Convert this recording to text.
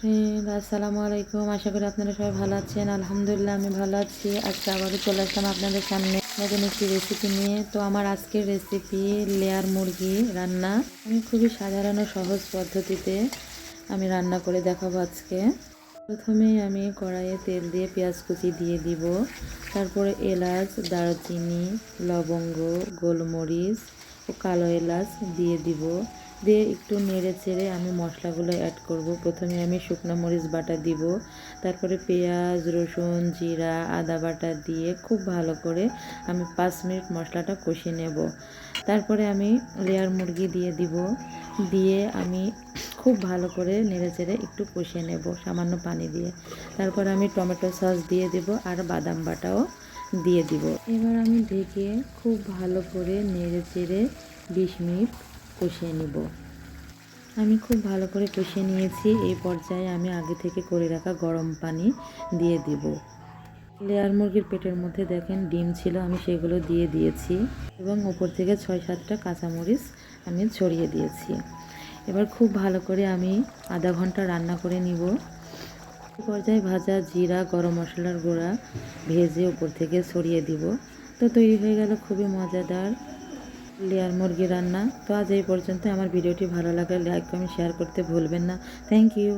Friend আসসালামু আলাইকুম। আশা করি আপনারা সবাই ভালো আছেন। আলহামদুলিল্লাহ আমি ভালো আছি। আজকে আবারও চলে আসলাম আপনাদের সামনে নতুন একটি রেসিপি নিয়ে। তো আমার আজকের রেসিপি লেয়ার মুরগি রান্না। আমি খুবই সাধারণ ও সহজ পদ্ধতিতে আমি রান্না করে দেখাবো আজকে। প্রথমেই আমি কড়াইয়ে তেল দিয়ে পেঁয়াজ কুচি দিয়ে দিব, তারপরে এলাচ, দারুচিনি, লবঙ্গ, গোলমরিচ ও কালো এলাচ দিয়ে দিব। দিয়ে একটু নেড়ে চেড়ে আমি মশলাগুলো অ্যাড করব। প্রথমে আমি শুকনো মরিচ বাটা দিব, তারপরে পেঁয়াজ, রসুন, জিরা, আদা বাটা দিয়ে খুব ভালো করে আমি 5 মিনিট মশলাটা কষিয়ে নেব। তারপরে আমি লেয়ার মুরগি দিয়ে দিব, দিয়ে আমি খুব ভালো করে নেড়েচেড়ে একটু কষিয়ে নেব সামান্য পানি দিয়ে। তারপর আমি টমেটো সস দিয়ে দেব আর বাদাম বাটাও দিয়ে দিব। এবার আমি ঢেকে খুব ভালো করে নেড়েচেড়ে 20 মিনিট কষিয়ে নেব। আমি খুব ভালো করে কষিয়ে নিয়েছি। এই পর্যায়ে আমি আগে থেকে করে রাখা গরম পানি দিয়ে দিব। লেয়ার মুরগির পেটের মধ্যে দেখেন ডিম ছিল, আমি সেগুলো দিয়ে দিয়েছি এবং উপর থেকে 6-7টা কাঁচামরিচ আমি ছড়িয়ে দিয়েছি। এবার খুব ভালো করে আমি আধা ঘন্টা রান্না করে নিব। এই পর্যায়ে ভাজা জিরা, গরম মশলার গুঁড়া ভেজে উপর থেকে ছড়িয়ে দিব। তো তৈরি হয়ে গেল খুবই মজাদার লেয়ার মুরগি রান্না। তো আজ এই পর্যন্ত। আমার ভিডিওটি ভালো লাগলে লাইক কমেন্ট শেয়ার করতে ভুলবেন না। Thank you.